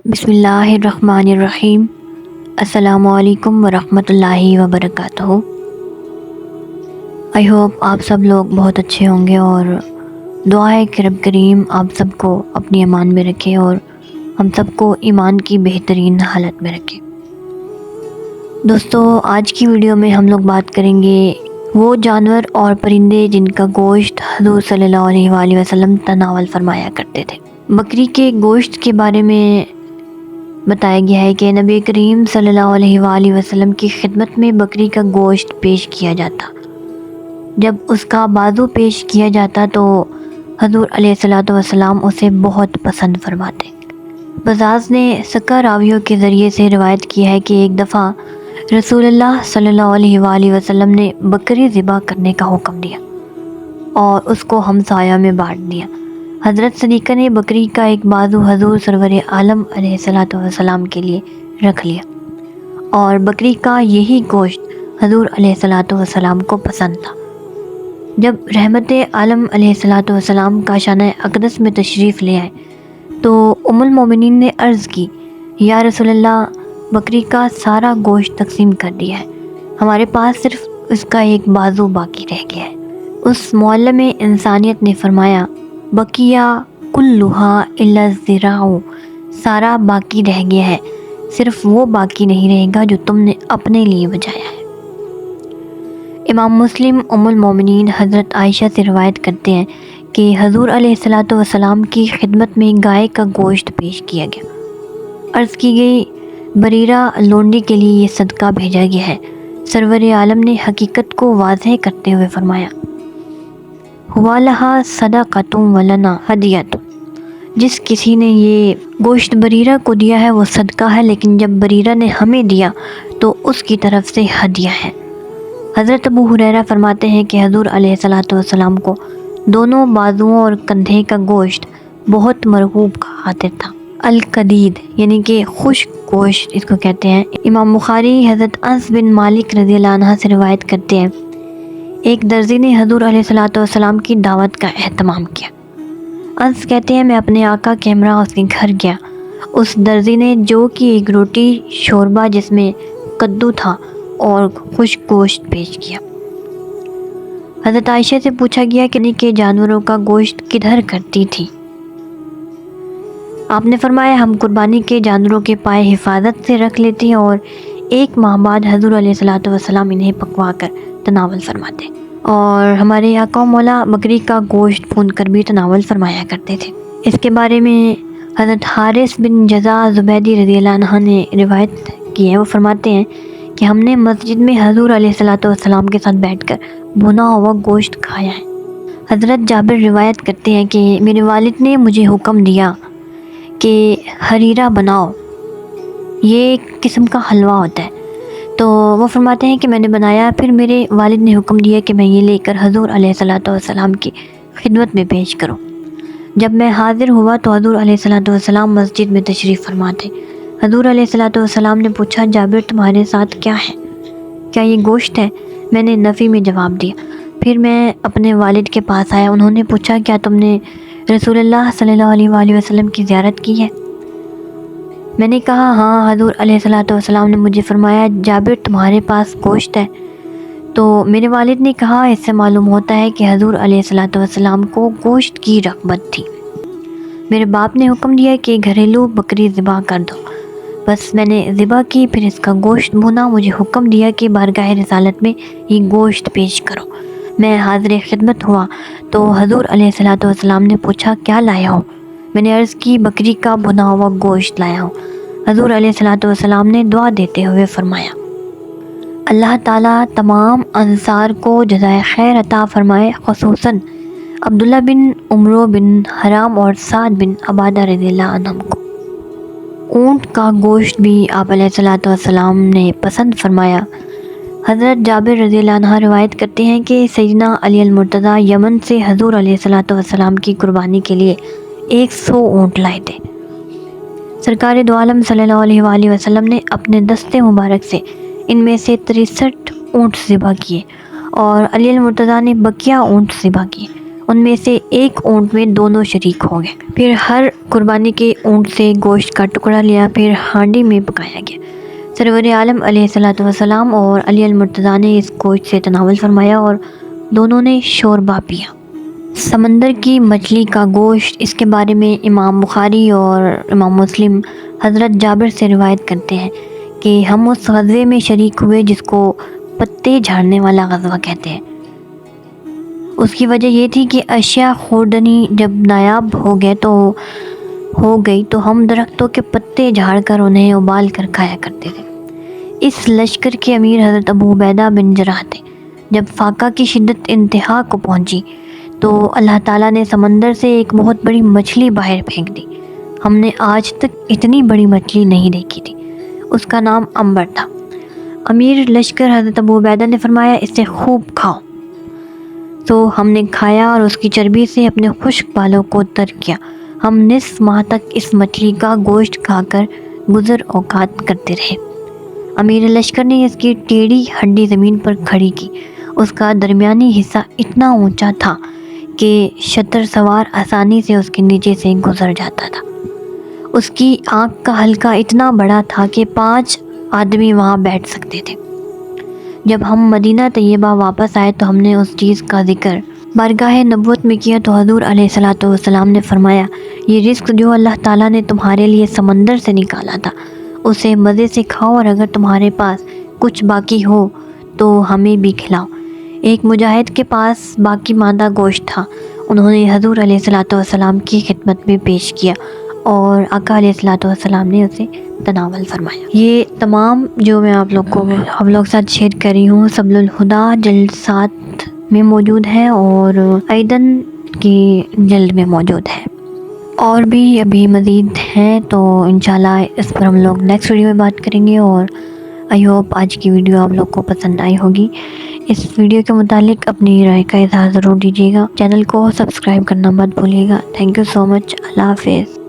بسم اللہ الرحمن الرحیم۔ السلام علیکم ورحمۃ اللہ وبرکاتہ۔ آئی ہوپ آپ سب لوگ بہت اچھے ہوں گے، اور دعا ہے کہ رب کریم آپ سب کو اپنی امان میں رکھے اور ہم سب کو ایمان کی بہترین حالت میں رکھے۔ دوستو، آج کی ویڈیو میں ہم لوگ بات کریں گے وہ جانور اور پرندے جن کا گوشت حضور صلی اللہ علیہ وآلہ وسلم تناول فرمایا کرتے تھے۔ بکری کے گوشت کے بارے میں بتایا گیا ہے کہ نبی کریم صلی اللہ علیہ وآلہ وسلم کی خدمت میں بکری کا گوشت پیش کیا جاتا۔ جب اس کا بازو پیش کیا جاتا تو حضور علیہ الصلوۃ والسلام اسے بہت پسند فرماتے۔ بزاز نے سکہ راویوں کے ذریعے سے روایت کی ہے کہ ایک دفعہ رسول اللہ صلی اللہ علیہ وآلہ وسلم نے بکری ذبح کرنے کا حکم دیا اور اس کو ہمسایہ میں بانٹ دیا۔ حضرت صدیقہ نے بکری کا ایک بازو حضور سرور عالم علیہ الصلوۃ والسلام کے لیے رکھ لیا، اور بکری کا یہی گوشت حضور علیہ الصلوۃ والسلام کو پسند تھا۔ جب رحمت عالم علیہ الصلوۃ والسلام کاشانہ اقدس میں تشریف لے آئے تو ام المومنین نے عرض کی، یا رسول اللہ، بکری کا سارا گوشت تقسیم کر دیا ہے، ہمارے پاس صرف اس کا ایک بازو باقی رہ گیا ہے۔ اس معلم انسانیت نے فرمایا، بقیہ کلھا الا الذراع، سارا باقی رہ گیا ہے، صرف وہ باقی نہیں رہے گا جو تم نے اپنے لیے بچایا ہے۔ امام مسلم ام المومنین حضرت عائشہ سے روایت کرتے ہیں کہ حضور علیہ الصلوۃ والسلام کی خدمت میں گائے کا گوشت پیش کیا گیا۔ عرض کی گئی، بریرہ لونڈی کے لیے یہ صدقہ بھیجا گیا ہے۔ سرور عالم نے حقیقت کو واضح کرتے ہوئے فرمایا، ہوا لہا صدقۃ ولنا ہدیۃ، جس کسی نے یہ گوشت بریرہ کو دیا ہے وہ صدقہ ہے، لیکن جب بریرہ نے ہمیں دیا تو اس کی طرف سے ہدیہ ہے۔ حضرت ابو ہریرہ فرماتے ہیں کہ حضور علیہ الصلوۃ والسلام کو دونوں بازوؤں اور کندھے کا گوشت بہت مرغوب کا خاطر تھا۔ القدید یعنی کہ خشک گوشت اس کو کہتے ہیں۔ امام بخاری حضرت انس بن مالک رضی اللہ عنہ سے روایت کرتے ہیں، ایک درزی نے حضور علیہ الصلوۃ والسلام کی دعوت کا اہتمام کیا۔ انس کہتے ہیں، میں اپنے آقا کے ہمراہ اس کے گھر گیا۔ اس درزی نے جو کی ایک روٹی شوربہ جس میں کدو تھا اور خشک گوشت پیش کیا۔ حضرت عائشہ سے پوچھا گیا کہ جانوروں کا گوشت کدھر کرتی تھی؟ آپ نے فرمایا، ہم قربانی کے جانوروں کے پائے حفاظت سے رکھ لیتے ہیں اور 1 ماہ بعد حضور علیہ الصلوۃ والسلام انہیں پکوا کر تناول فرماتے، اور ہمارے آقا و مولا بکری کا گوشت بھون کر بھی تناول فرمایا کرتے تھے۔ اس کے بارے میں حضرت حارث بن جزا زبیدی رضی اللہ عنہ نے روایت کی ہے۔ وہ فرماتے ہیں کہ ہم نے مسجد میں حضور علیہ الصلوۃ والسلام کے ساتھ بیٹھ کر بھنا ہوا گوشت کھایا ہے۔ حضرت جابر روایت کرتے ہیں کہ میرے والد نے مجھے حکم دیا کہ حریرہ بناؤ، یہ ایک قسم کا حلوہ ہوتا ہے، تو وہ فرماتے ہیں کہ میں نے بنایا، پھر میرے والد نے حکم دیا کہ میں یہ لے کر حضور علیہ الصلوۃ والسلام کی خدمت میں پیش کروں۔ جب میں حاضر ہوا تو حضور علیہ الصلوۃ والسلام مسجد میں تشریف فرما تھے۔ حضور علیہ الصلوۃ والسلام نے پوچھا، جابر تمہارے ساتھ کیا ہے؟ کیا یہ گوشت ہے؟ میں نے نفی میں جواب دیا۔ پھر میں اپنے والد کے پاس آیا، انہوں نے پوچھا، کیا تم نے رسول اللہ صلی اللہ علیہ وآلہ وسلم کی زیارت کی ہے؟ میں نے کہا ہاں۔ حضور علیہ الصلوۃ والسلام نے مجھے فرمایا، جابر تمہارے پاس گوشت ہے؟ تو میرے والد نے کہا، اس سے معلوم ہوتا ہے کہ حضور علیہ الصلوۃ والسلام کو گوشت کی رغبت تھی۔ میرے باپ نے حکم دیا کہ گھریلو بکری ذبح کر دو، بس میں نے ذبح کی، پھر اس کا گوشت بھونا، مجھے حکم دیا کہ بارگاہ رسالت میں یہ گوشت پیش کرو۔ میں حاضر خدمت ہوا تو حضور علیہ الصلوۃ والسلام نے پوچھا، کیا لایا ہو؟ میں نے عرض کی، بکری کا بھنا ہوا گوشت لایا ہوں۔ حضور علیہ الصلوۃ والسلام نے دعا دیتے ہوئے فرمایا، اللہ تعالیٰ تمام انصار کو جزائے خیر عطا فرمائے، خصوصاً عبداللہ بن عمرو بن حرام اور سعد بن عبادہ رضی اللہ عنہم کو۔ اونٹ کا گوشت بھی آپ علیہ الصلوۃ والسلام نے پسند فرمایا۔ حضرت جابر رضی اللہ عنہ روایت کرتے ہیں کہ سیدنا علی المرتضیٰ یمن سے حضور علیہ الصلوۃ والسلام کی قربانی کے لیے 100 اونٹ لائے تھے۔ سرکار دو عالم صلی اللہ علیہ وآلہ وسلم نے اپنے دستے مبارک سے ان میں سے 63 اونٹ ذبح کیے، اور علی المرتضیٰ نے بقیہ اونٹ ذبح کیے۔ ان میں سے ایک اونٹ میں دونوں شریک ہو گئے۔ پھر ہر قربانی کے اونٹ سے گوشت کا ٹکڑا لیا، پھر ہانڈی میں پکایا گیا۔ سرور عالم علیہ السلام اور علی المرتضیٰ نے اس گوشت سے تناول فرمایا اور دونوں نے شوربہ پیا۔ سمندر کی مچھلی کا گوشت، اس کے بارے میں امام بخاری اور امام مسلم حضرت جابر سے روایت کرتے ہیں کہ ہم اس غزوے میں شریک ہوئے جس کو پتے جھاڑنے والا غزوہ کہتے ہیں۔ اس کی وجہ یہ تھی کہ اشیاء خوردنی جب نایاب ہو گئی تو ہم درختوں کے پتے جھاڑ کر انہیں ابال کر کھایا کرتے تھے۔ اس لشکر کے امیر حضرت ابو عبیدہ بن جراح تھے۔ جب فاقہ کی شدت انتہا کو پہنچی تو اللہ تعالیٰ نے سمندر سے ایک بہت بڑی مچھلی باہر پھینک دی۔ ہم نے آج تک اتنی بڑی مچھلی نہیں دیکھی تھی۔ اس کا نام عنبر تھا۔ امیر لشکر حضرت ابو عبیدہ نے فرمایا اسے خوب کھاؤ۔ تو ہم نے کھایا اور اس کی چربی سے اپنے خشک بالوں کو تر کیا۔ ہم نصف ماہ تک اس مچھلی کا گوشت کھا کر گزر اوقات کرتے رہے۔ امیر لشکر نے اس کی ٹیڑھی ہڈی زمین پر کھڑی کی۔ اس کا درمیانی حصہ اتنا اونچا تھا کہ شتر سوار آسانی سے اس کے نیچے سے گزر جاتا تھا۔ اس کی آنکھ کا حلقہ اتنا بڑا تھا کہ 5 آدمی وہاں بیٹھ سکتے تھے۔ جب ہم مدینہ طیبہ واپس آئے تو ہم نے اس چیز کا ذکر بارگاہ نبوت میں کیا تو حضور علیہ السلام نے فرمایا یہ رزق جو اللہ تعالیٰ نے تمہارے لیے سمندر سے نکالا تھا اسے مزے سے کھاؤ، اور اگر تمہارے پاس کچھ باقی ہو تو ہمیں بھی کھلاؤ۔ ایک مجاہد کے پاس باقی ماندہ گوشت تھا، انہوں نے حضور علیہ السلام کی خدمت میں پیش کیا اور آقا علیہ السلام نے اسے تناول فرمایا۔ یہ تمام جو میں آپ لوگ کے ساتھ شیئر کر رہی ہوں سبل الہدیٰ جلد 7 میں موجود ہے اور ایدن کی جلد میں موجود ہے، اور بھی ابھی مزید ہیں تو انشاءاللہ اس پر ہم لوگ نیکسٹ ویڈیو میں بات کریں گے۔ اور آئی ہوپ آج کی ویڈیو آپ لوگ کو پسند آئی ہوگی۔ اس ویڈیو کے متعلق اپنی رائے کا اظہار ضرور دیجیے گا۔ چینل کو سبسکرائب کرنا مت بھولیے گا۔ تھینک یو سو مچ۔ اللہ حافظ۔